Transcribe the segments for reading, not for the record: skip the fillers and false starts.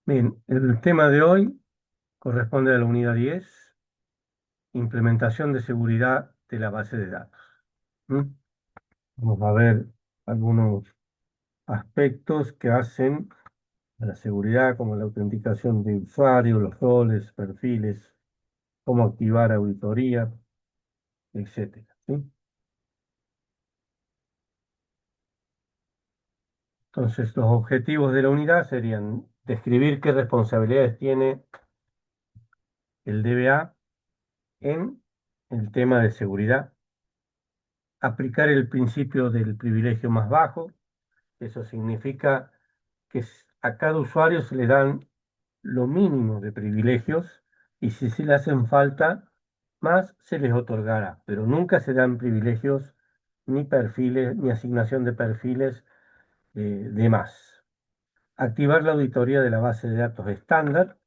Bien, el tema de hoy corresponde a la unidad 10, implementación de seguridad de la base de datos. ¿Mm? Vamos a ver algunos aspectos que hacen a la seguridad, como la autenticación de usuario, los roles, perfiles, cómo activar auditoría, etcétera. ¿Sí? Entonces, los objetivos de la unidad serían describir qué responsabilidades tiene el DBA en el tema de seguridad, aplicar el principio del privilegio más bajo. Eso significa que a cada usuario se le dan lo mínimo de privilegios y si se le hacen falta, más se les otorgará, pero nunca se dan privilegios ni perfiles, ni asignación de perfiles de más. Activar la auditoría de la base de datos estándar.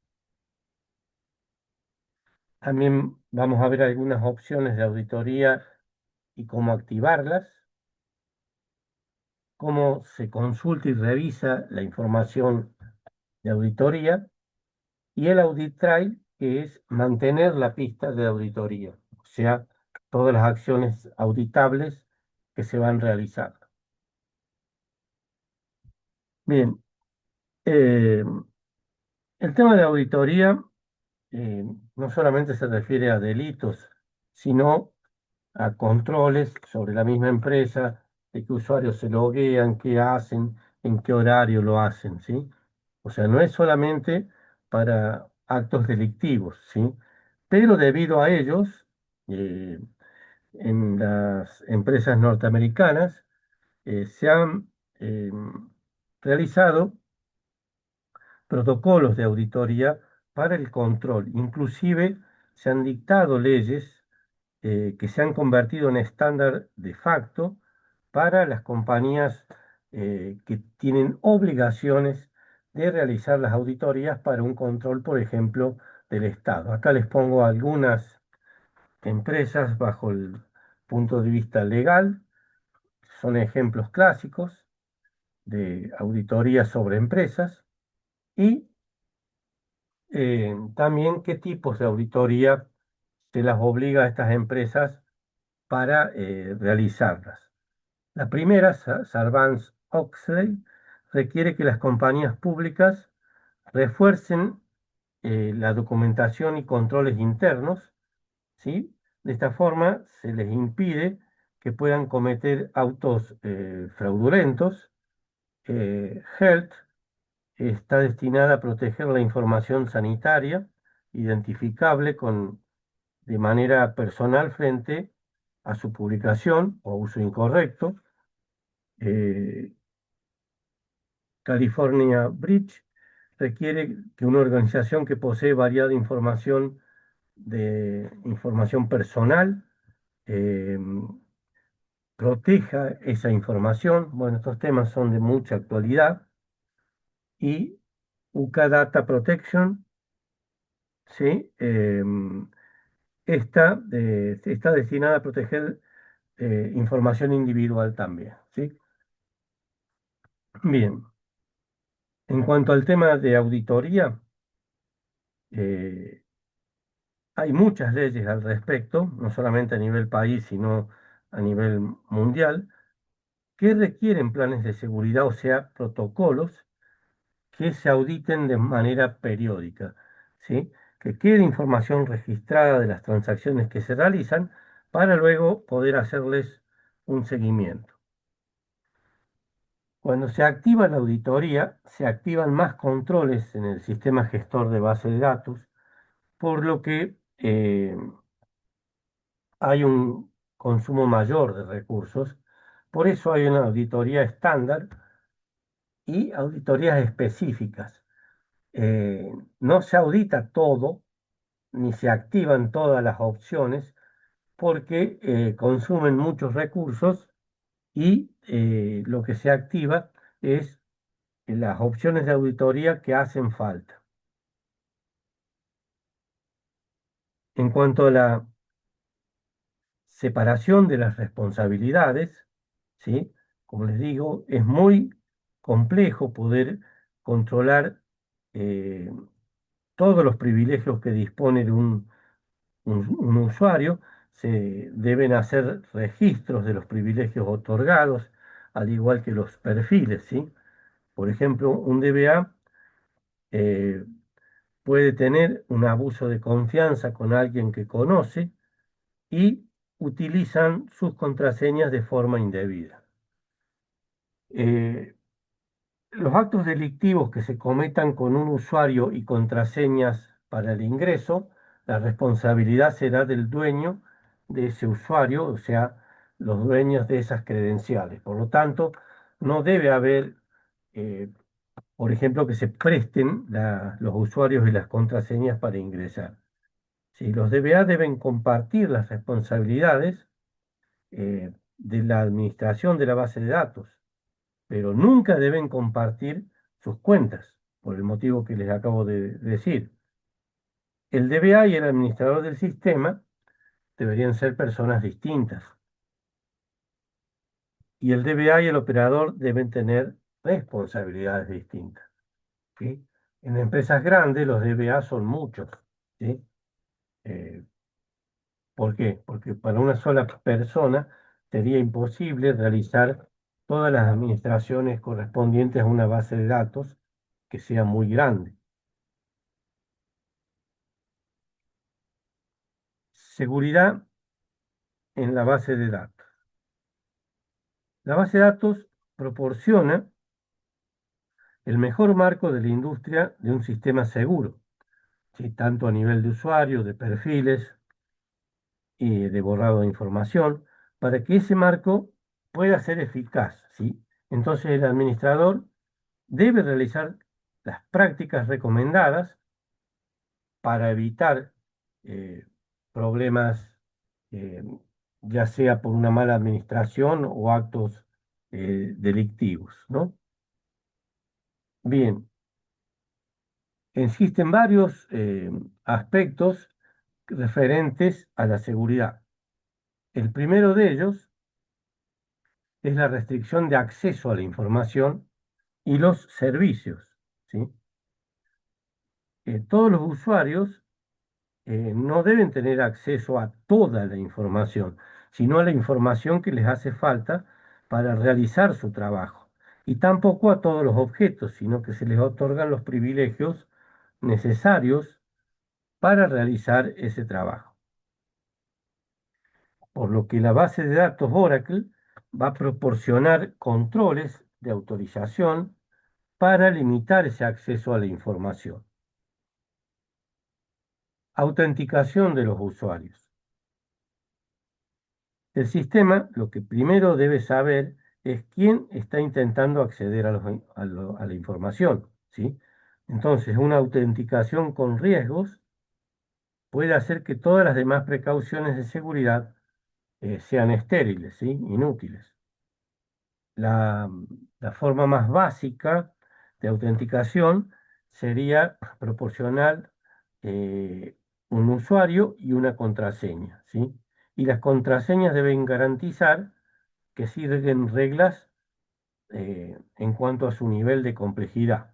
También vamos a ver algunas opciones de auditoría y cómo activarlas, cómo se consulta y revisa la información de auditoría, y el audit trail, que es mantener la pista de auditoría, o sea, todas las acciones auditables que se van realizando. Bien, eh, el tema de auditoría eh, no solamente se refiere a delitos, sino a controles sobre la misma empresa, de qué usuarios se loguean, qué hacen, en qué horario lo hacen, ¿sí? O sea, no es solamente para actos delictivos, ¿sí? Pero debido a ellos, eh, en las empresas norteamericanas se han realizado protocolos de auditoría para el control. Inclusive se han dictado leyes que se han convertido en estándar de facto para las compañías que tienen obligaciones de realizar las auditorías para un control, por ejemplo, del Estado. Acá les pongo algunas empresas bajo el punto de vista legal, son ejemplos clásicos de auditoría sobre empresas y también qué tipos de auditoría se las obliga a estas empresas para realizarlas. La primera, Sarbanes-Oxley, requiere que las compañías públicas refuercen la documentación y controles internos, ¿sí? De esta forma se les impide que puedan cometer autos fraudulentos. Health está destinada a proteger la información sanitaria identificable de manera personal frente a su publicación o uso incorrecto. Eh, California Bridge requiere que una organización que posee variada información de información personal eh, proteja esa información. Bueno, estos temas son de mucha actualidad y UK Data Protection, ¿sí? Está destinada a proteger información individual también, ¿sí? Bien, en cuanto al tema de auditoría, eh, hay muchas leyes al respecto, no solamente a nivel país, sino a nivel mundial, que requieren planes de seguridad, o sea, protocolos que se auditen de manera periódica, ¿sí? Que quede información registrada de las transacciones que se realizan para luego poder hacerles un seguimiento. Cuando se activa la auditoría, se activan más controles en el sistema gestor de base de datos, por lo que hay un consumo mayor de recursos. Por eso hay una auditoría estándar y auditorías específicas. No se audita todo, ni se activan todas las opciones, porque consumen muchos recursos y lo que se activa es las opciones de auditoría que hacen falta. En cuanto a la separación de las responsabilidades, ¿sí? Como les digo, es muy complejo poder controlar eh, todos los privilegios que dispone de un usuario, se deben hacer registros de los privilegios otorgados, al igual que los perfiles, ¿sí? Por ejemplo, un DBA eh, puede tener un abuso de confianza con alguien que conoce y utilizan sus contraseñas de forma indebida. Eh, los actos delictivos que se cometan con un usuario y contraseñas para el ingreso, la responsabilidad será del dueño de ese usuario, o sea, los dueños de esas credenciales. Por lo tanto, no debe haber, eh, por ejemplo, que se presten los usuarios y las contraseñas para ingresar. Sí, los DBA deben compartir las responsabilidades de la administración de la base de datos, pero nunca deben compartir sus cuentas, por el motivo que les acabo de decir. El DBA y el administrador del sistema deberían ser personas distintas, y el DBA y el operador deben tener responsabilidades distintas, ¿sí? En empresas grandes los DBA son muchos, ¿sí? Eh, ¿Por qué? Porque para una sola persona sería imposible realizar todas las administraciones correspondientes a una base de datos que sea muy grande. Seguridad en la base de datos. La base de datos proporciona el mejor marco de la industria de un sistema seguro, ¿sí? Tanto a nivel de usuario, de perfiles y de borrado de información, para que ese marco pueda ser eficaz, ¿sí? Entonces el administrador debe realizar las prácticas recomendadas para evitar eh, problemas, eh, ya sea por una mala administración o actos delictivos, ¿no? Bien, existen varios aspectos referentes a la seguridad. El primero de ellos es la restricción de acceso a la información y los servicios, ¿sí? Todos los usuarios no deben tener acceso a toda la información, sino a la información que les hace falta para realizar su trabajo. Y tampoco a todos los objetos, sino que se les otorgan los privilegios necesarios para realizar ese trabajo. Por lo que la base de datos Oracle va a proporcionar controles de autorización para limitar ese acceso a la información. Autenticación de los usuarios. El sistema lo que primero debe saber es quién está intentando acceder a la información, ¿sí? Entonces, una autenticación con riesgos puede hacer que todas las demás precauciones de seguridad sean estériles, ¿sí? Inútiles. La, la forma más básica de autenticación sería proporcionar eh, un usuario y una contraseña, ¿sí? Y las contraseñas deben garantizar que siguen reglas en cuanto a su nivel de complejidad.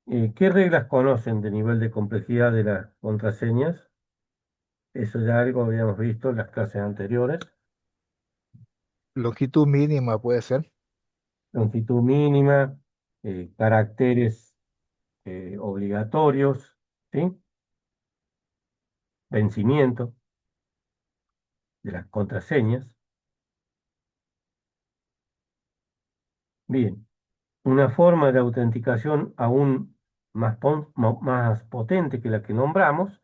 ¿Qué reglas conocen de nivel de complejidad de las contraseñas? Eso ya algo habíamos visto en las clases anteriores. Longitud mínima puede ser. Longitud mínima, caracteres obligatorios, ¿sí? Vencimiento de las contraseñas. Bien, una forma de autenticación aún más potente que la que nombramos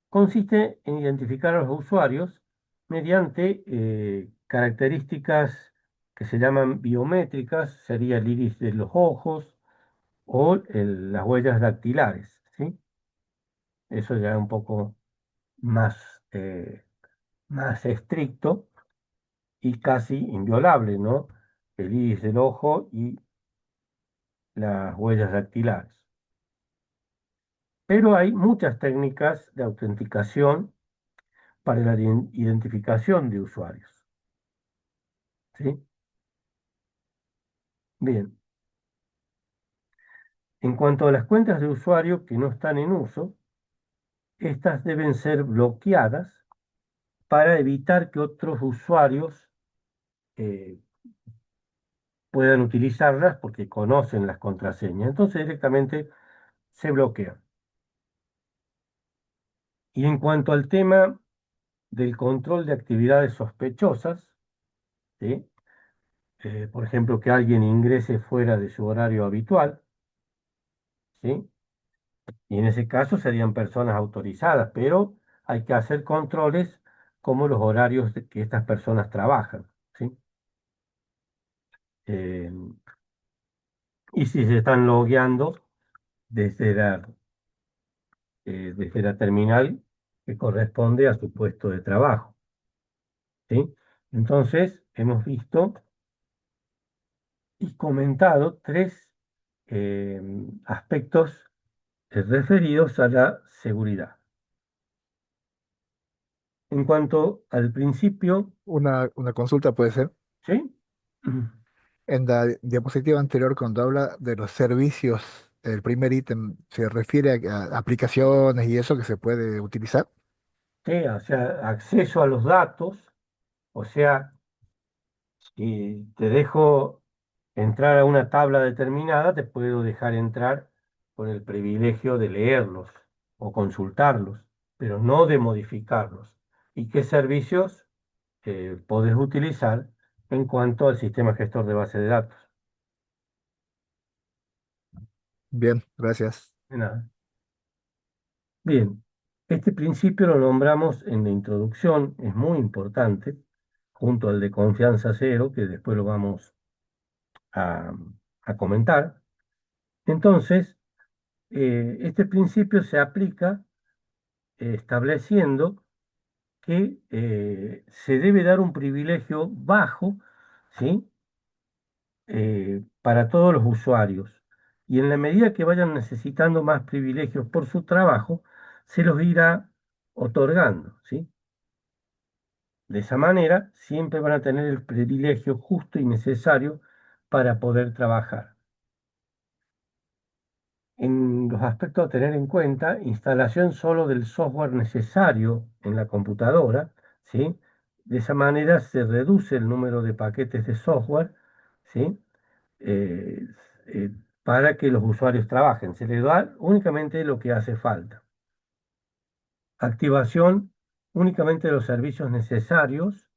consiste en identificar a los usuarios mediante características que se llaman biométricas, sería el iris de los ojos o las huellas dactilares, ¿sí? Eso ya es un poco más, más estricto y casi inviolable, ¿no? El iris del ojo y las huellas dactilares. Pero hay muchas técnicas de autenticación para la identificación de usuarios, ¿sí? Bien, En cuanto a las cuentas de usuario que no están en uso, estas deben ser bloqueadas para evitar que otros usuarios eh, puedan utilizarlas porque conocen las contraseñas. Entonces directamente se bloquean. Y en cuanto al tema del control de actividades sospechosas, ¿sí? Por ejemplo, que alguien ingrese fuera de su horario habitual, ¿sí? Y en ese caso serían personas autorizadas, pero hay que hacer controles como los horarios que estas personas trabajan, ¿sí? Eh, y si se están logueando desde desde la terminal que corresponde a su puesto de trabajo, ¿sí? Entonces, hemos visto y comentado tres eh, aspectos referidos a la seguridad. En cuanto al principio, Una consulta puede ser. ¿sí? En la diapositiva anterior, cuando habla de los servicios, el primer ítem se refiere a aplicaciones y eso que se puede utilizar. Sí, o sea, acceso a los datos, o sea, si te dejo entrar a una tabla determinada, te puedo dejar entrar con el privilegio de leerlos o consultarlos, pero no de modificarlos. ¿Y qué servicios podés utilizar en cuanto al sistema gestor de base de datos? Bien, gracias. De nada. Bien, este principio lo nombramos en la introducción, es muy importante, junto al de confianza cero, que después lo vamos a, a comentar. Entonces, este principio se aplica estableciendo que se debe dar un privilegio bajo, ¿sí? Para todos los usuarios. Y en la medida que vayan necesitando más privilegios por su trabajo, se los irá otorgando, ¿sí? De esa manera, siempre van a tener el privilegio justo y necesario para poder trabajar. En los aspectos a tener en cuenta, instalación solo del software necesario en la computadora, ¿sí? De esa manera se reduce el número de paquetes de software, ¿sí? Eh, eh, para que los usuarios trabajen. Se les da únicamente lo que hace falta. Activación únicamente de los servicios necesarios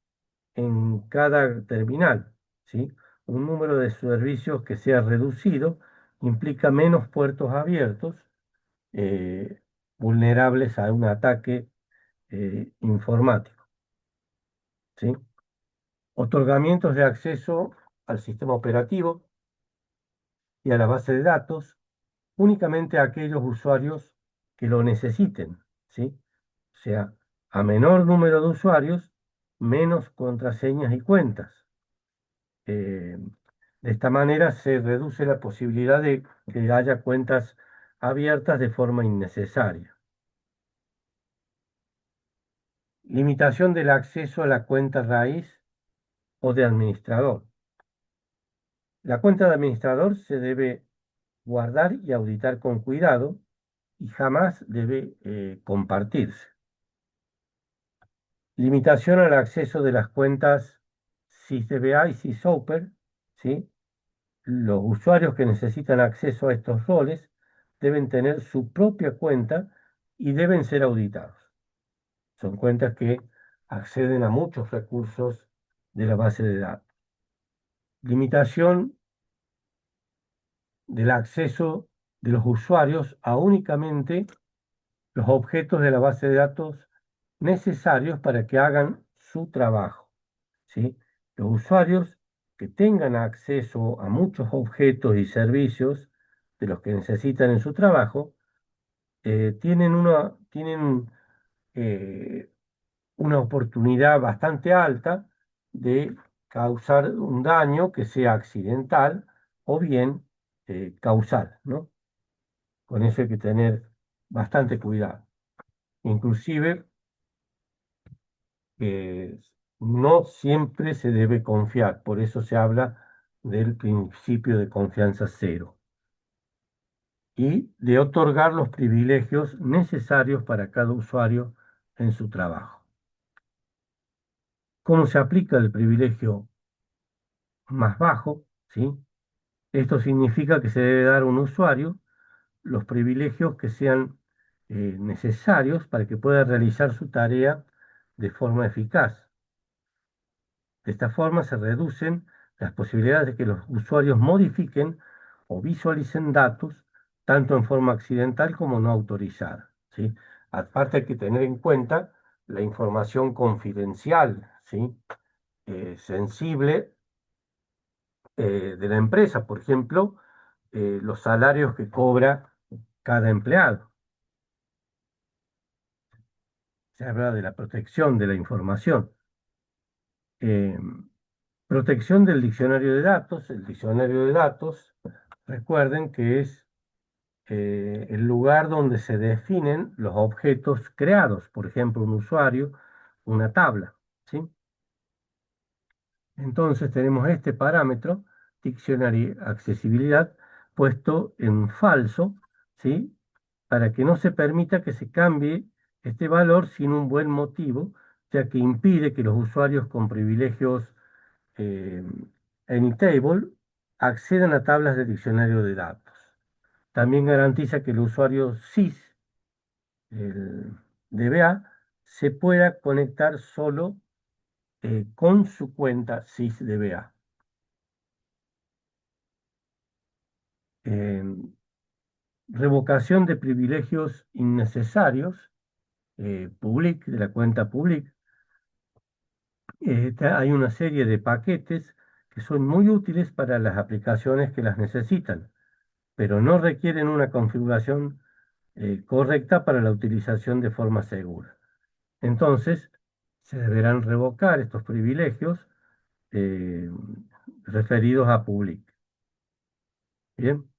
en cada terminal, ¿sí? Un número de servicios que sea reducido implica menos puertos abiertos eh, vulnerables a un ataque informático, ¿sí? Otorgamientos de acceso al sistema operativo y a la base de datos únicamente a aquellos usuarios que lo necesiten, ¿sí? O sea, a menor número de usuarios, menos contraseñas y cuentas. Eh, de esta manera se reduce la posibilidad de que haya cuentas abiertas de forma innecesaria. Limitación del acceso a la cuenta raíz o de administrador. La cuenta de administrador se debe guardar y auditar con cuidado y jamás debe compartirse. Limitación al acceso de las cuentas SysDBA y SysOper, ¿sí? Los usuarios que necesitan acceso a estos roles deben tener su propia cuenta y deben ser auditados. Son cuentas que acceden a muchos recursos de la base de datos. Limitación del acceso de los usuarios a únicamente los objetos de la base de datos necesarios para que hagan su trabajo, ¿sí? Los usuarios que tengan acceso a muchos objetos y servicios de los que necesitan en su trabajo, tienen una oportunidad bastante alta de causar un daño que sea accidental o bien causal, ¿no? Con eso hay que tener bastante cuidado. Inclusive, no siempre se debe confiar, por eso se habla del principio de confianza cero. y de otorgar los privilegios necesarios para cada usuario en su trabajo. ¿Cómo se aplica el privilegio más bajo? ¿Sí? Esto significa que se debe dar a un usuario los privilegios que sean necesarios para que pueda realizar su tarea de forma eficaz. De esta forma se reducen las posibilidades de que los usuarios modifiquen o visualicen datos tanto en forma accidental como no autorizada, ¿sí? Aparte hay que tener en cuenta la información confidencial, ¿sí? Sensible de la empresa, por ejemplo, los salarios que cobra cada empleado. Se habla de la protección de la información. Eh, Protección del diccionario de datos. El diccionario de datos, recuerden que es el lugar donde se definen los objetos creados, por ejemplo, un usuario, una tabla, ¿sí? Entonces tenemos este parámetro, Dictionary Accesibilidad, puesto en falso, ¿sí? Para que no se permita que se cambie este valor sin un buen motivo, ya que impide que los usuarios con privilegios eh, Anytable accedan a tablas de diccionario de datos. También garantiza que el usuario SIS, el DBA, se pueda conectar solo con su cuenta SIS DBA. Eh, Revocación de privilegios innecesarios, public, de la cuenta public. Hay una serie de paquetes que son muy útiles para las aplicaciones que las necesitan, pero no requieren una configuración correcta para la utilización de forma segura. Entonces, se deberán revocar estos privilegios eh, referidos a public. Bien.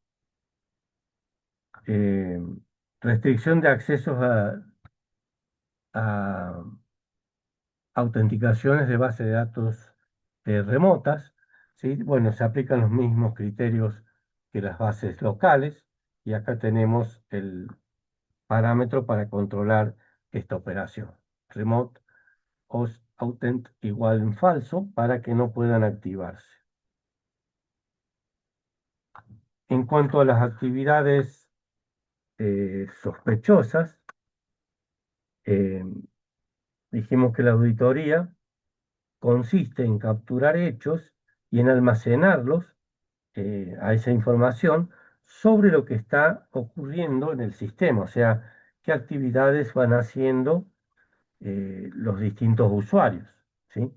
Eh, Restricción de accesos a autenticaciones de base de datos remotas, ¿sí? Bueno, se aplican los mismos criterios que las bases locales y acá tenemos el parámetro para controlar esta operación. Remote host autent igual en falso para que no puedan activarse. En cuanto a las actividades sospechosas, eh, dijimos que la auditoría consiste en capturar hechos y en almacenarlos a esa información sobre lo que está ocurriendo en el sistema, o sea, qué actividades van haciendo los distintos usuarios, ¿sí?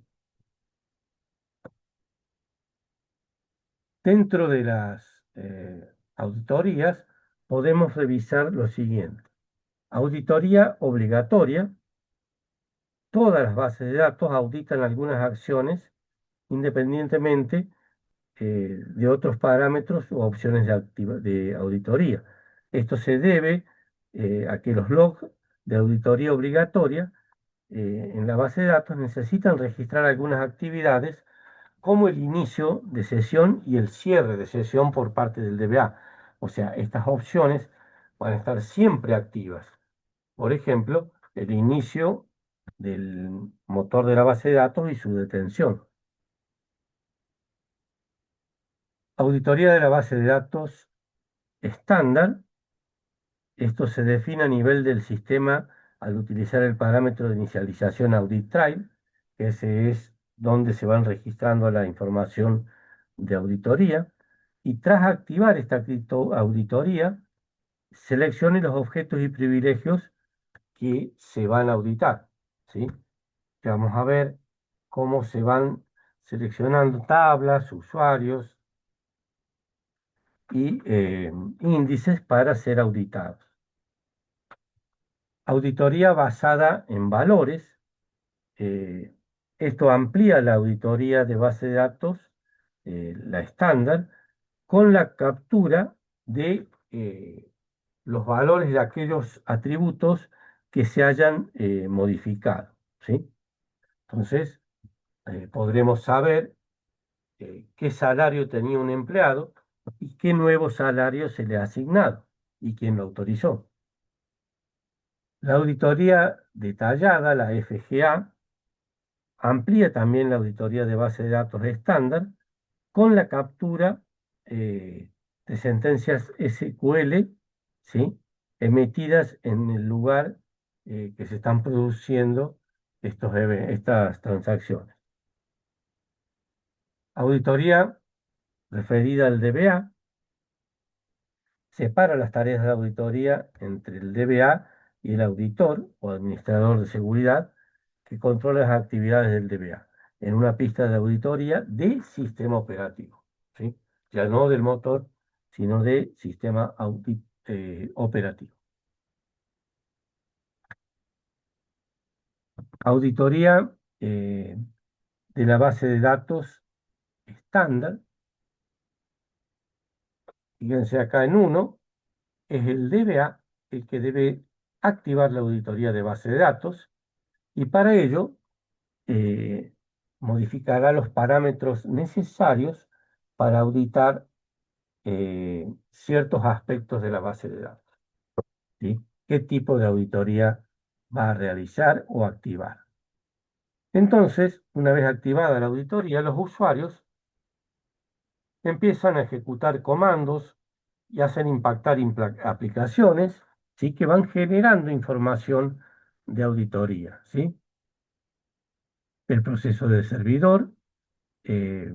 Dentro de las auditorías podemos revisar lo siguiente. Auditoría obligatoria. Todas las bases de datos auditan algunas acciones independientemente de otros parámetros u opciones de auditoría. Esto se debe a que los logs de auditoría obligatoria en la base de datos necesitan registrar algunas actividades como el inicio de sesión y el cierre de sesión por parte del DBA. O sea, estas opciones van a estar siempre activas. Por ejemplo, el inicio del motor de la base de datos y su detención. Auditoría de la base de datos estándar. Esto se define a nivel del sistema al utilizar el parámetro de inicialización audit trail, que ese es donde se van registrando la información de auditoría. Y tras activar esta auditoría, seleccione los objetos y privilegios que se van a auditar, ¿sí? Que vamos a ver cómo se van seleccionando tablas, usuarios y índices para ser auditados. Auditoría basada en valores. eh, Esto amplía la auditoría de base de datos, la estándar, con la captura de los valores de aquellos atributos que se hayan modificado, ¿sí? Entonces, podremos saber qué salario tenía un empleado y qué nuevo salario se le ha asignado. y quién lo autorizó. La auditoría detallada, la FGA, amplía también la auditoría de base de datos estándar con la captura eh, de sentencias SQL, ¿sí? Emitidas en el lugar que se están produciendo estas transacciones. Auditoría referida al DBA separa las tareas de auditoría entre el DBA y el auditor o administrador de seguridad que controla las actividades del DBA en una pista de auditoría de sistema operativo, ¿sí? Ya no del motor, sino de sistema operativo. Auditoría de la base de datos estándar, fíjense acá en uno, es el DBA el que debe activar la auditoría de base de datos y para ello eh, modificará los parámetros necesarios para auditar ciertos aspectos de la base de datos, ¿sí? ¿Qué tipo de auditoría va a realizar o activar? Entonces, una vez activada la auditoría, los usuarios empiezan a ejecutar comandos y hacen impactar aplicaciones, ¿sí? Que van generando información de auditoría, ¿sí? El proceso del servidor eh,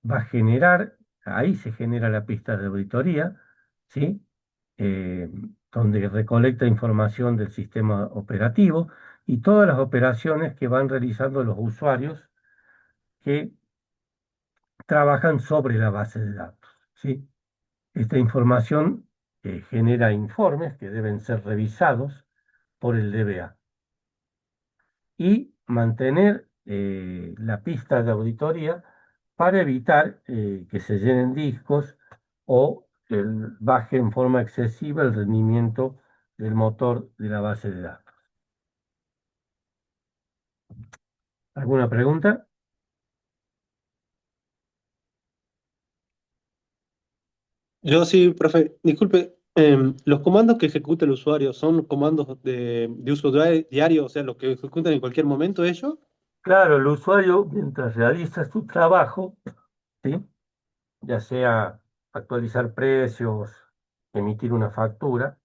va a generar, ahí se genera la pista de auditoría, ¿sí? Eh, donde recolecta información del sistema operativo y todas las operaciones que van realizando los usuarios que trabajan sobre la base de datos, ¿sí? Esta información genera informes que deben ser revisados por el DBA y mantener la pista de auditoría para evitar que se llenen discos o baje en forma excesiva el rendimiento del motor de la base de datos. ¿Alguna pregunta? Yo sí, profe, disculpe, ¿los comandos que ejecuta el usuario son comandos de uso diario, o sea, los que ejecutan en cualquier momento ellos? Claro, el usuario, mientras realiza su trabajo, ¿sí? Ya sea actualizar precios, emitir una factura,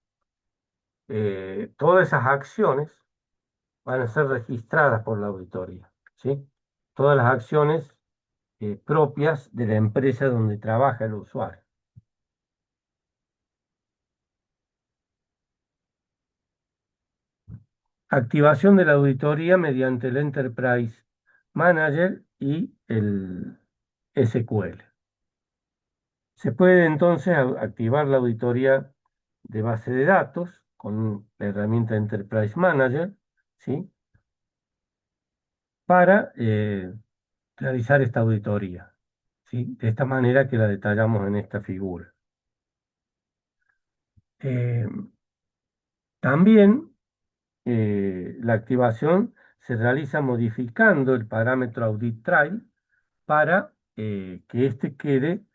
todas esas acciones van a ser registradas por la auditoría, ¿sí? Todas las acciones propias de la empresa donde trabaja el usuario. Activación de la auditoría mediante el Enterprise Manager y el SQL. Se puede entonces activar la auditoría de base de datos con la herramienta Enterprise Manager, ¿sí? Para realizar esta auditoría, ¿sí? De esta manera que la detallamos en esta figura. Eh, También la activación se realiza modificando el parámetro audit trail para que éste quede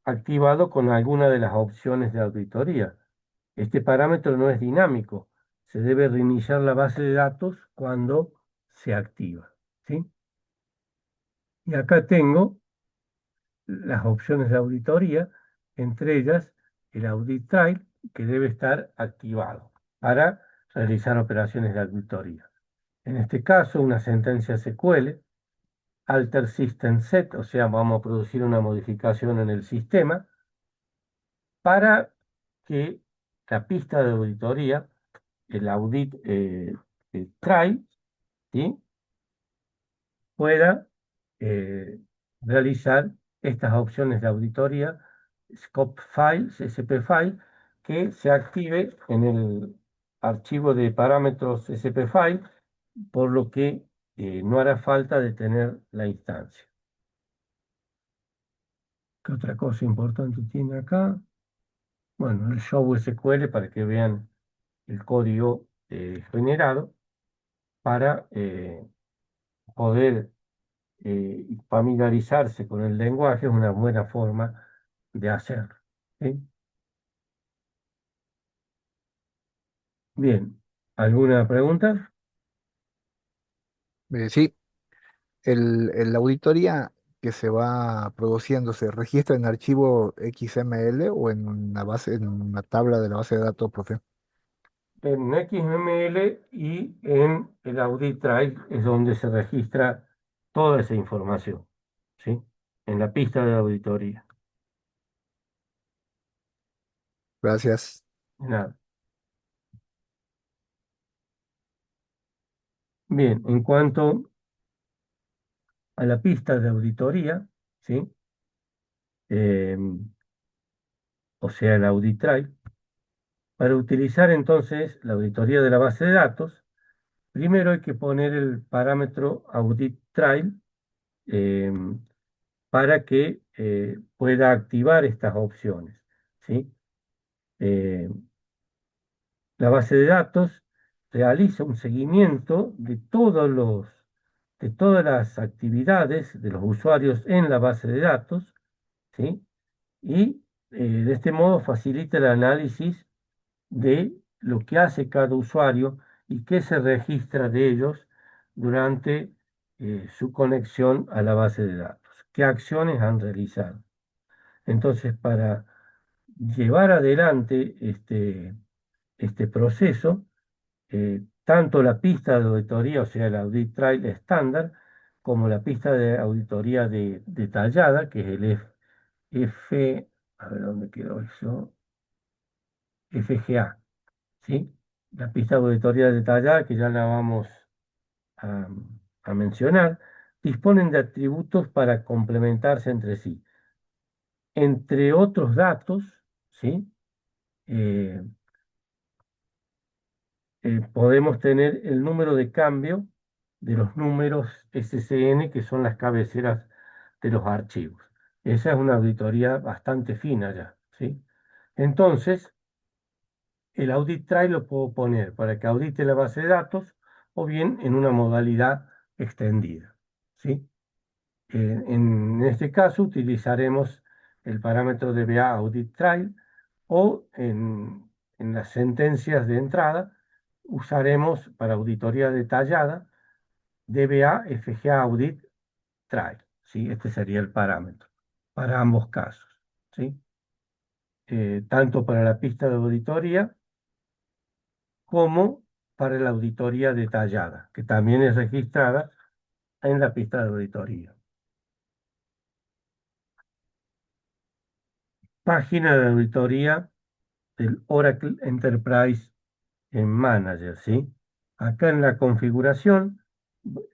activado con alguna de las opciones de auditoría. Este parámetro no es dinámico, se debe reiniciar la base de datos cuando se activa, ¿sí? Y acá tengo las opciones de auditoría, entre ellas el audit trail, que debe estar activado para realizar operaciones de auditoría. En este caso, una sentencia SQL, alter system set, o sea, vamos a producir una modificación en el sistema para que la pista de auditoría, el audit trail, ¿sí? Pueda eh, realizar estas opciones de auditoría, scope files, SP file, que se active en el archivo de parámetros SP file, por lo que no hará falta de tener la instancia. ¿Qué otra cosa importante tiene acá? Bueno, el show SQL para que vean el código generado para poder familiarizarse con el lenguaje es una buena forma de hacerlo, ¿sí? Bien, ¿alguna pregunta? Sí, la auditoría que se va produciendo se registra en archivo XML o en una base, en una tabla de la base de datos, profe. En XML y en el Audit Trail es donde se registra toda esa información, ¿sí? En la pista de auditoría. Gracias. Nada. Bien, en cuanto a la pista de auditoría, ¿sí? Eh, o sea, el Audit Trail, para utilizar entonces la auditoría de la base de datos, primero hay que poner el parámetro Audit Trail eh, para que pueda activar estas opciones, ¿sí? Eh, la base de datos realiza un seguimiento de todas las actividades de los usuarios en la base de datos, ¿sí? Y de este modo facilita el análisis de lo que hace cada usuario y qué se registra de ellos durante su conexión a la base de datos, qué acciones han realizado. Entonces, para llevar adelante este proceso, tanto la pista de auditoría, o sea, el Audit Trail estándar, como la pista de auditoría detallada, que es el a ver dónde quedó eso, FGA, ¿sí? La pista de auditoría detallada, que ya la vamos a, a mencionar, disponen de atributos para complementarse entre sí. Entre otros datos, ¿sí? Eh, podemos tener el número de cambio de los números SCN, que son las cabeceras de los archivos. Esa es una auditoría bastante fina ya, ¿sí? Entonces, el audit trail lo puedo poner para que audite la base de datos o bien en una modalidad extendida, ¿sí? En este caso utilizaremos el parámetro DBA audit trail o en las sentencias de entrada usaremos para auditoría detallada DBA FGA audit trail, ¿sí? Este sería el parámetro para ambos casos, ¿sí? Tanto para la pista de auditoría como para la auditoría detallada, que también es registrada en la pista de auditoría. Página de auditoría del Oracle Enterprise Manager, ¿sí? Acá en la configuración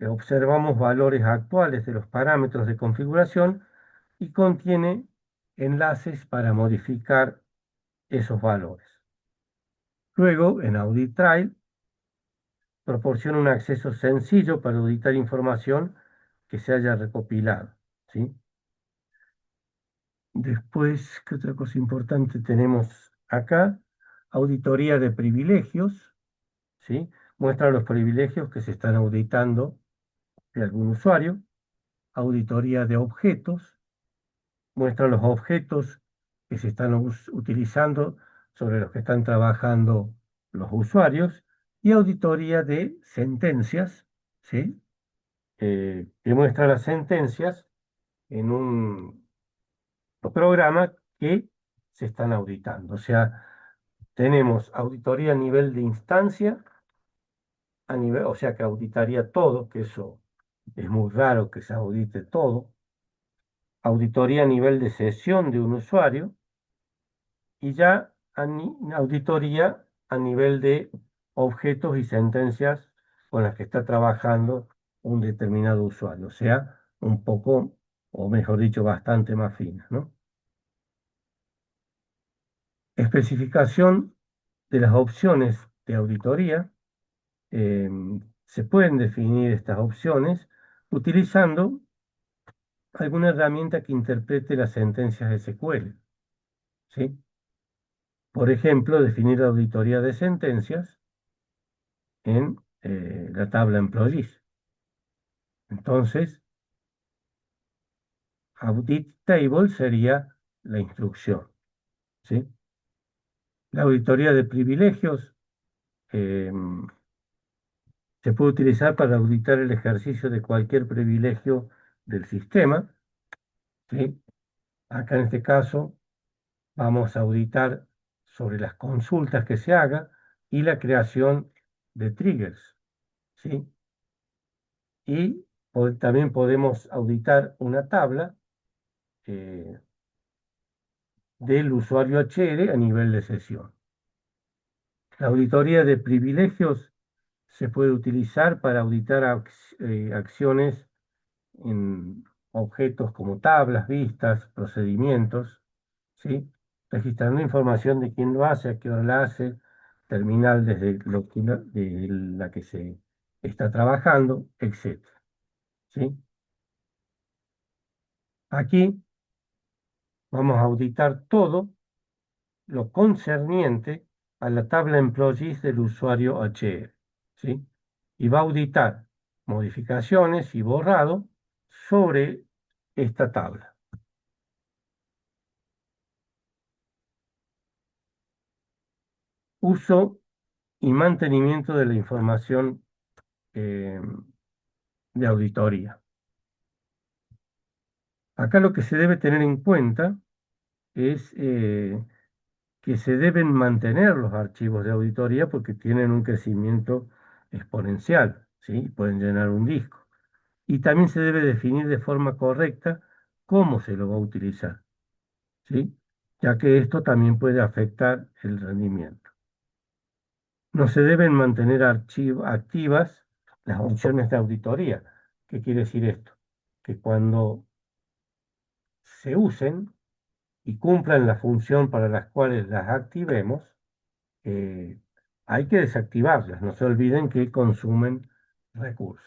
observamos valores actuales de los parámetros de configuración y contiene enlaces para modificar esos valores. Luego, en Audit Trail, proporciona un acceso sencillo para auditar información que se haya recopilado, ¿sí? Después, ¿qué otra cosa importante tenemos acá? Auditoría de privilegios, ¿sí? Muestra los privilegios que se están auditando de algún usuario. Auditoría de objetos, muestra los objetos que se están utilizando sobre los que están trabajando los usuarios. Y auditoría de sentencias, ¿sí? Que muestra las sentencias en un programa que se están auditando. O sea, tenemos auditoría a nivel de instancia, o sea que auditaría todo, que eso es muy raro que se audite todo. Auditoría a nivel de sesión de un usuario y ya auditoría a nivel de objetos y sentencias con las que está trabajando un determinado usuario. O sea, un poco, o mejor dicho, bastante más fina, ¿no? Especificación de las opciones de auditoría. eh, Se pueden definir estas opciones utilizando alguna herramienta que interprete las sentencias SQL, ¿sí? Por ejemplo, definir la auditoría de sentencias en la tabla Employees. Entonces, Audit Table sería la instrucción, ¿sí? La auditoría de privilegios se puede utilizar para auditar el ejercicio de cualquier privilegio del sistema, ¿sí? Acá en este caso vamos a auditar sobre las consultas que se haga y la creación de triggers, ¿sí? Y también podemos auditar una tabla eh, del usuario HR a nivel de sesión. La auditoría de privilegios se puede utilizar para auditar acciones en objetos como tablas, vistas, procedimientos, ¿sí? Registrando información de quién lo hace, a qué hora la hace, terminal desde de la que se está trabajando, etcétera, ¿sí? Aquí vamos a auditar todo lo concerniente a la tabla employees del usuario HR, ¿sí? Y va a auditar modificaciones y borrado sobre esta tabla. Uso y mantenimiento de la información eh, de auditoría. Acá lo que se debe tener en cuenta es que se deben mantener los archivos de auditoría porque tienen un crecimiento exponencial, ¿sí? Pueden llenar un disco. Y también se debe definir de forma correcta cómo se lo va a utilizar, ¿sí? Ya que esto también puede afectar el rendimiento. No se deben mantener activas las opciones de auditoría. ¿Qué quiere decir esto? Que cuando se usen y cumplan la función para las cuales las activemos, eh, hay que desactivarlas. No se olviden que consumen recursos.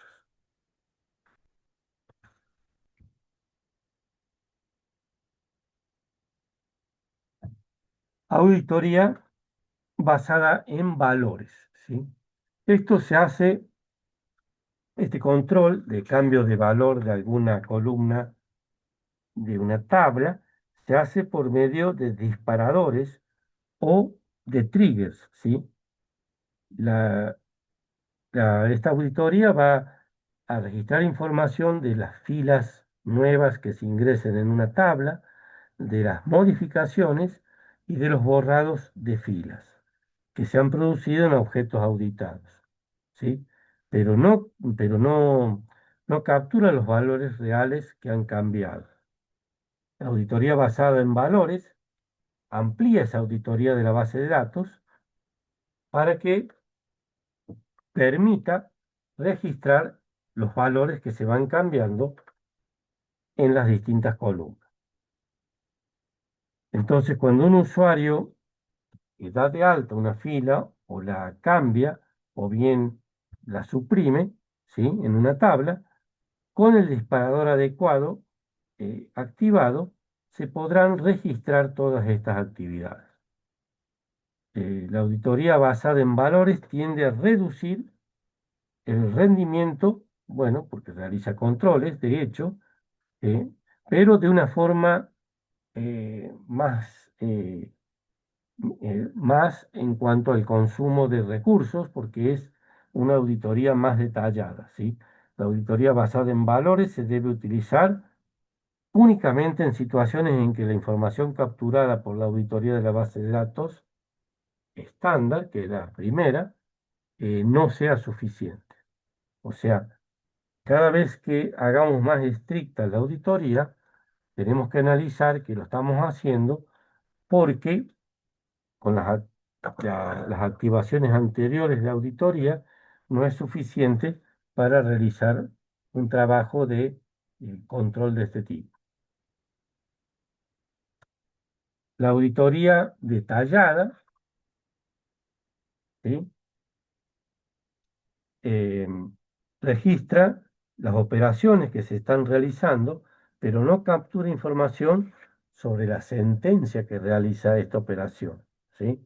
Auditoría basada en valores, ¿sí? Esto se hace, este control de cambio de valor de alguna columna de una tabla, se hace por medio de disparadores o de triggers, ¿sí? La, esta auditoría va a registrar información de las filas nuevas que se ingresen en una tabla, de las modificaciones y de los borrados de filas que se han producido en objetos auditados, ¿sí? Pero no, no captura los valores reales que han cambiado. La auditoría basada en valores amplía esa auditoría de la base de datos para que permita registrar los valores que se van cambiando en las distintas columnas. Entonces, cuando un usuario da de alta una fila o la cambia o bien la suprime, ¿sí? En una tabla, con el disparador adecuado activado, se podrán registrar todas estas actividades. La auditoría basada en valores tiende a reducir el rendimiento, bueno, porque realiza controles, de hecho, ¿eh? Pero de una forma más en cuanto al consumo de recursos, porque es una auditoría más detallada, ¿sí? La auditoría basada en valores se debe utilizar únicamente en situaciones en que la información capturada por la auditoría de la base de datos estándar, que es la primera, no sea suficiente. O sea, cada vez que hagamos más estricta la auditoría, tenemos que analizar que lo estamos haciendo porque con las activaciones anteriores de auditoría no es suficiente para realizar un trabajo de control de este tipo. La auditoría detallada, ¿sí? eh, registra las operaciones que se están realizando, pero no captura información sobre la sentencia que realiza esta operación, ¿sí?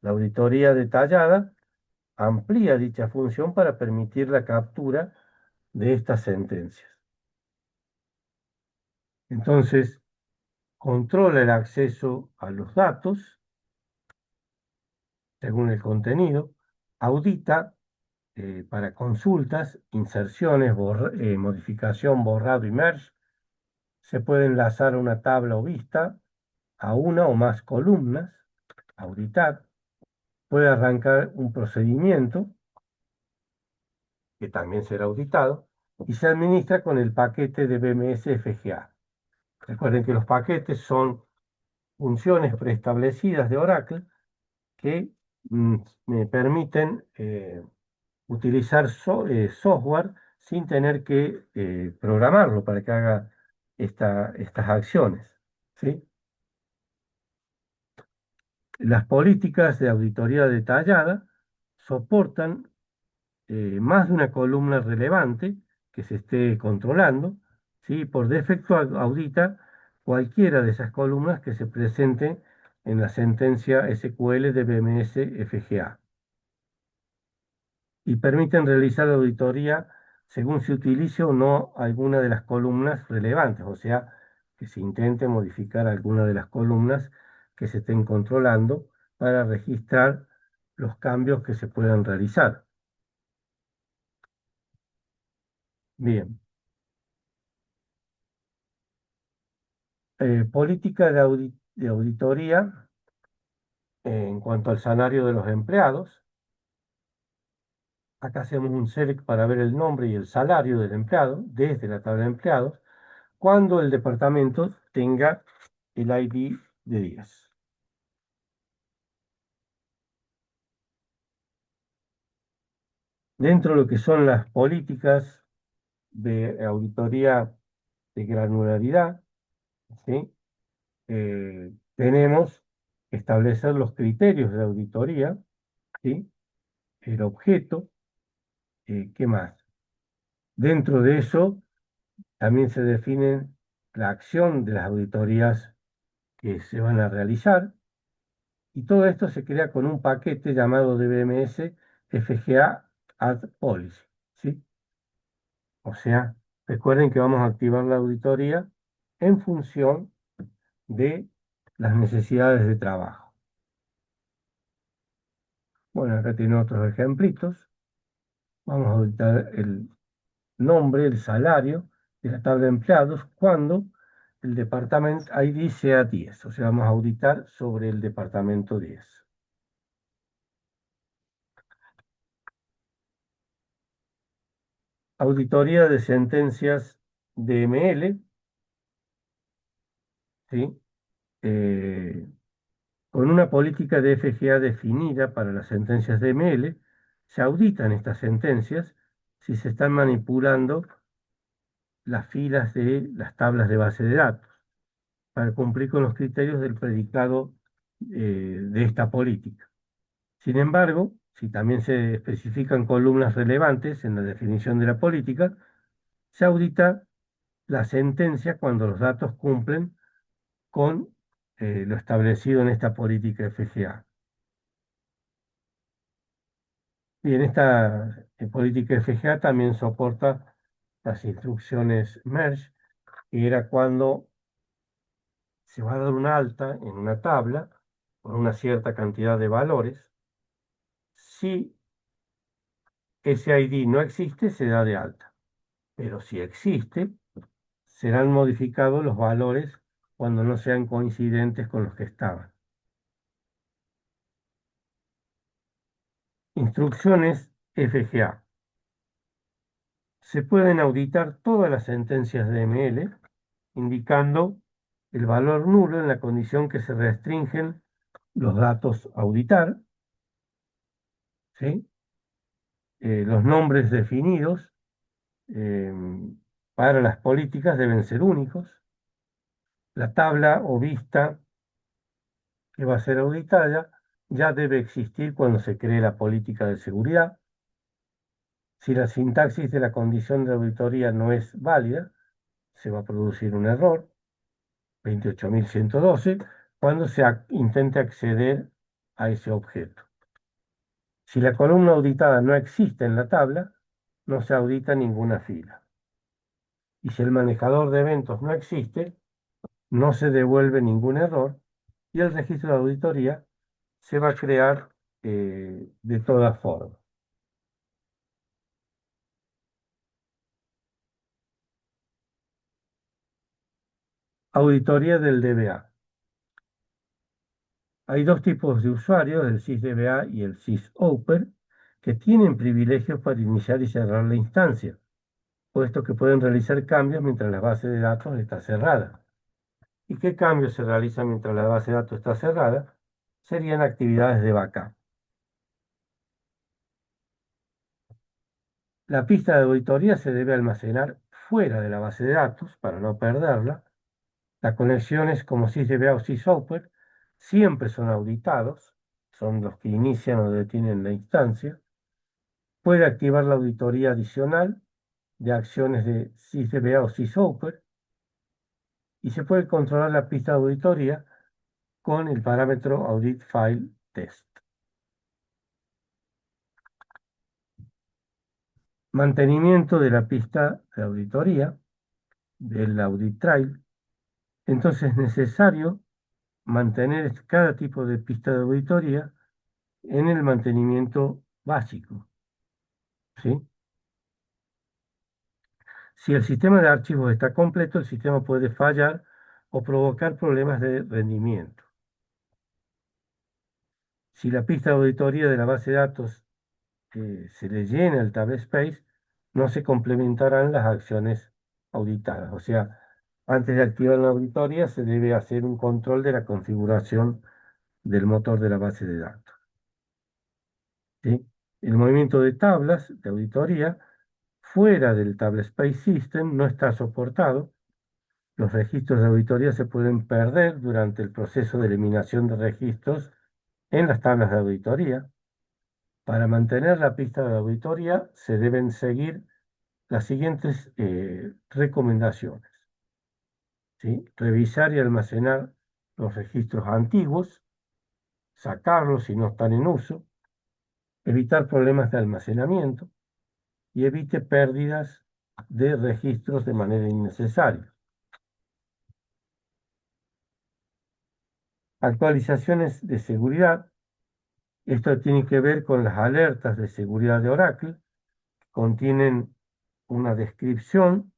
La auditoría detallada amplía dicha función para permitir la captura de estas sentencias. Entonces, controla el acceso a los datos según el contenido, audita para consultas, inserciones, modificación, borrado y merge. Se puede enlazar una tabla o vista a una o más columnas, auditar. Puede arrancar un procedimiento que también será auditado y se administra con el paquete de BMS FGA. Recuerden que los paquetes son funciones preestablecidas de Oracle que me permiten utilizar software sin tener que programarlo para que haga estas acciones, ¿sí? Las políticas de auditoría detallada soportan más de una columna relevante que se esté controlando, ¿sí? Por defecto audita cualquiera de esas columnas que se presenten en la sentencia SQL de BMS FGA y permiten realizar la auditoría según se utilice o no alguna de las columnas relevantes, o sea, que se intente modificar alguna de las columnas que se estén controlando para registrar los cambios que se puedan realizar. Bien. Política de auditoría en cuanto al salario de los empleados. Acá hacemos un select para ver el nombre y el salario del empleado desde la tabla de empleados cuando el departamento tenga el ID de 10. Dentro de lo que son las políticas de auditoría de granularidad, ¿sí? Tenemos que establecer los criterios de auditoría, ¿sí? El objeto, ¿qué más? Dentro de eso también se define la acción de las auditorías que se van a realizar y todo esto se crea con un paquete llamado DBMS FGA Add Policy, ¿sí? O sea, recuerden que vamos a activar la auditoría en función de las necesidades de trabajo. Bueno, acá tienen otros ejemplitos. Vamos a auditar el nombre, el salario de la tabla de empleados cuando el departamento ID sea 10. O sea, vamos a auditar sobre el departamento 10. Auditoría de sentencias DML, ¿sí? Eh, con una política de FGA definida para las sentencias DML, se auditan estas sentencias si se están manipulando las filas de las tablas de base de datos para cumplir con los criterios del predicado de esta política. Sin embargo, si también se especifican columnas relevantes en la definición de la política, se audita la sentencia cuando los datos cumplen con lo establecido en esta política FGA. Y en esta política FGA también soporta las instrucciones merge, que era cuando se va a dar una alta en una tabla con una cierta cantidad de valores. Si ese ID no existe, se da de alta. Pero si existe, serán modificados los valores cuando no sean coincidentes con los que estaban. Instrucciones FGA. Se pueden auditar todas las sentencias de ML, indicando el valor nulo en la condición que se restringen los datos a auditar, ¿sí? Los nombres definidos eh, para las políticas deben ser únicos. La tabla o vista que va a ser auditada ya debe existir cuando se cree la política de seguridad. Si la sintaxis de la condición de auditoría no es válida, se va a producir un error, 28112, cuando se intente acceder a ese objeto. Si la columna auditada no existe en la tabla, no se audita ninguna fila. Y si el manejador de eventos no existe, no se devuelve ningún error y el registro de auditoría se va a crear de todas formas. Auditoría del DBA. Hay dos tipos de usuarios, el sysdba y el sysoper, que tienen privilegios para iniciar y cerrar la instancia, puesto que pueden realizar cambios mientras la base de datos está cerrada. ¿Y qué cambios se realizan mientras la base de datos está cerrada? Serían actividades de backup. La pista de auditoría se debe almacenar fuera de la base de datos para no perderla. Las conexiones como sysdba o sysoper siempre son auditados, son los que inician o detienen la instancia. Puede activar la auditoría adicional de acciones de sysdba o sysoper y se puede controlar la pista de auditoría con el parámetro audit file test. Mantenimiento de la pista de auditoría, del audit trail. Entonces es necesario mantener cada tipo de pista de auditoría en el mantenimiento básico, ¿sí? Si el sistema de archivos está completo, el sistema puede fallar o provocar problemas de rendimiento. Si la pista de auditoría de la base de datos se le llena el tablespace, no se complementarán las acciones auditadas. O sea, antes de activar la auditoría se debe hacer un control de la configuración del motor de la base de datos, ¿sí? El movimiento de tablas de auditoría fuera del tablespace system no está soportado. Los registros de auditoría se pueden perder durante el proceso de eliminación de registros en las tablas de auditoría. Para mantener la pista de auditoría se deben seguir las siguientes recomendaciones, ¿sí? Revisar y almacenar los registros antiguos, sacarlos si no están en uso, evitar problemas de almacenamiento y evite pérdidas de registros de manera innecesaria. Actualizaciones de seguridad. Esto tiene que ver con las alertas de seguridad de Oracle. Contienen una descripción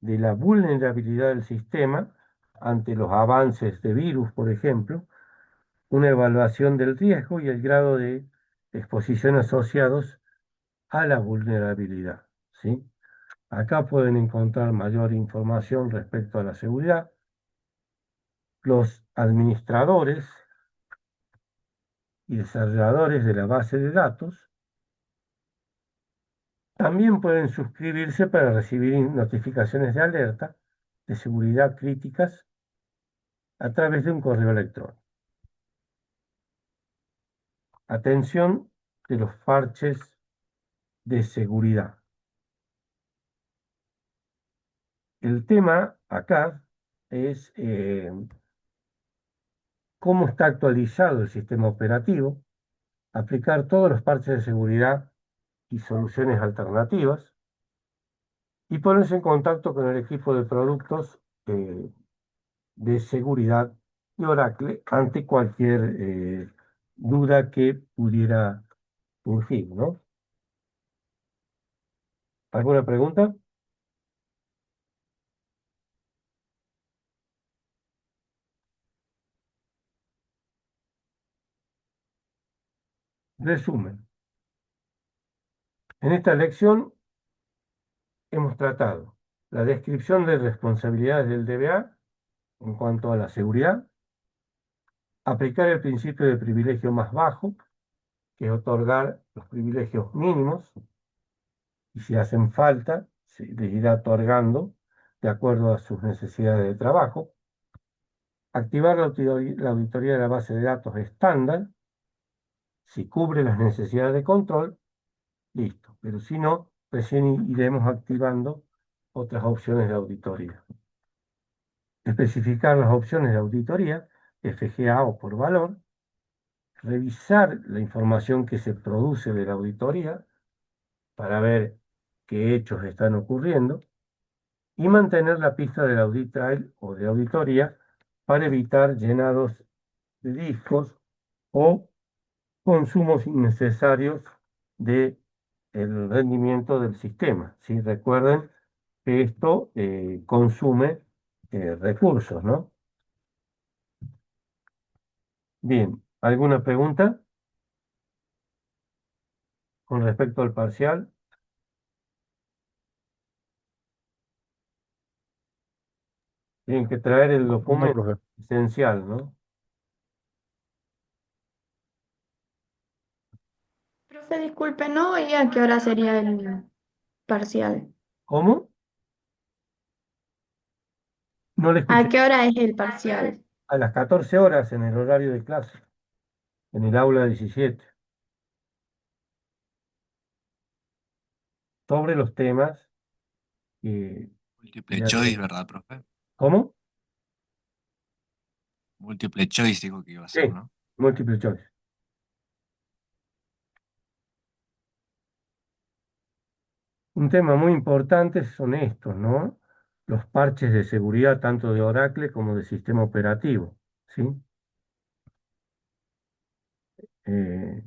de la vulnerabilidad del sistema ante los avances de virus, por ejemplo, una evaluación del riesgo y el grado de exposición asociados a la vulnerabilidad, ¿sí? Acá pueden encontrar mayor información respecto a la seguridad. Los administradores y desarrolladores de la base de datos también pueden suscribirse para recibir notificaciones de alerta de seguridad críticas a través de un correo electrónico. Atención de los parches de seguridad. El tema acá es cómo está actualizado el sistema operativo, aplicar todos los parches de seguridad y soluciones alternativas y ponerse en contacto con el equipo de productos de seguridad de Oracle ante cualquier duda que pudiera surgir, ¿no? ¿Alguna pregunta? Resumen. En esta lección hemos tratado la descripción de responsabilidades del DBA en cuanto a la seguridad, aplicar el principio de privilegio más bajo, que es otorgar los privilegios mínimos, y si hacen falta, se les irá otorgando de acuerdo a sus necesidades de trabajo, activar la auditoría de la base de datos estándar, si cubre las necesidades de control, listo, pero si no, recién iremos activando otras opciones de auditoría. Especificar las opciones de auditoría, FGA o por valor, revisar la información que se produce de la auditoría para ver qué hechos están ocurriendo y mantener la pista del audit trail o de auditoría para evitar llenados de discos o consumos innecesarios de el rendimiento del sistema. ¿Sí? Recuerden que esto consume recursos, ¿no? Bien, ¿alguna pregunta con respecto al parcial? Tienen que traer el No, documento profe. esencial, ¿no? Profe, disculpe, ¿no? ¿Y a qué hora sería el parcial? ¿Cómo? No le ¿A escuché. qué hora es el parcial? A las 14 horas en el horario de clase, en el aula 17, sobre los temas que Múltiple le choice, había- ¿verdad, profe? ¿Cómo? Múltiple choice dijo que iba a Sí, ser, ¿no? multiple choice. Un tema muy importante son estos, ¿no? Los parches de seguridad tanto de Oracle como de sistema operativo, ¿sí? Eh,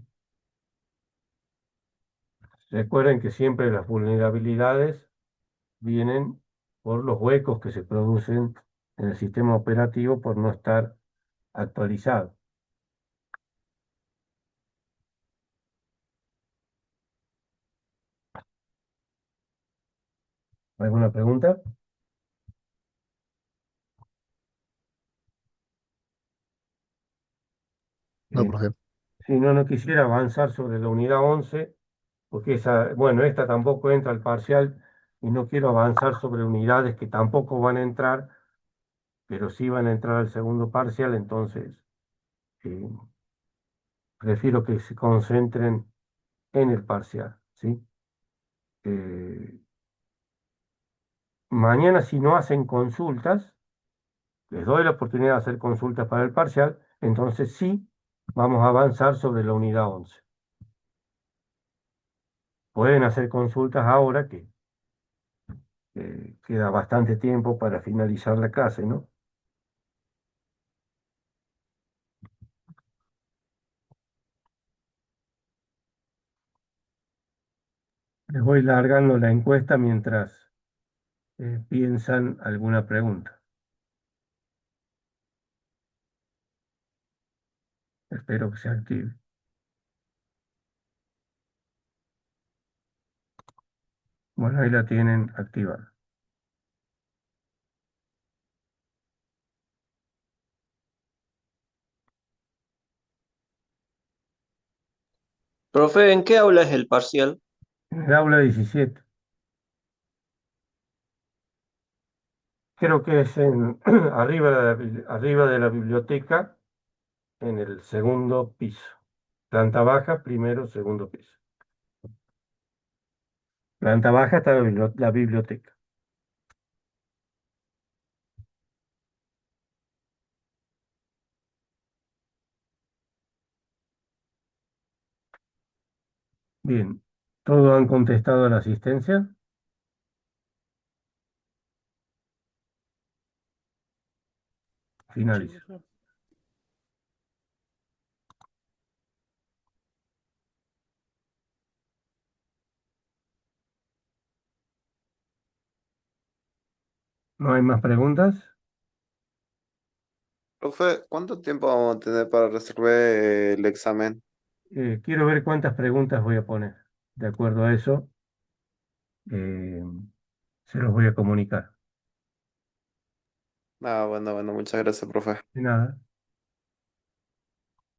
recuerden que siempre las vulnerabilidades vienen por los huecos que se producen en el sistema operativo por no estar actualizado. ¿Alguna pregunta? No, Eh, profe. si no, no quisiera avanzar sobre la unidad 11, porque esa, bueno, esta tampoco entra al parcial y no quiero avanzar sobre unidades que tampoco van a entrar, pero sí van a entrar al segundo parcial, entonces eh, prefiero que se concentren en el parcial, ¿sí? Eh, mañana si no hacen consultas, les doy la oportunidad de hacer consultas para el parcial, entonces sí vamos a avanzar sobre la unidad 11. Pueden hacer consultas ahora que queda bastante tiempo para finalizar la clase, ¿no? Les voy largando la encuesta mientras piensan alguna pregunta. Espero que se active. Bueno, ahí la tienen activada. Profe, ¿en qué aula es el parcial? En el aula 17, creo que es en, arriba arriba de la biblioteca, en el segundo piso. Planta baja, primero, segundo piso. Planta baja está la biblioteca. Bien, ¿todos han contestado a la asistencia? Finalizo. ¿No hay más preguntas? Profe, ¿cuánto tiempo vamos a tener para resolver el examen? Quiero ver cuántas preguntas voy a poner. De acuerdo a eso, eh, se los voy a comunicar. Ah, bueno, bueno, muchas gracias, profe. De nada.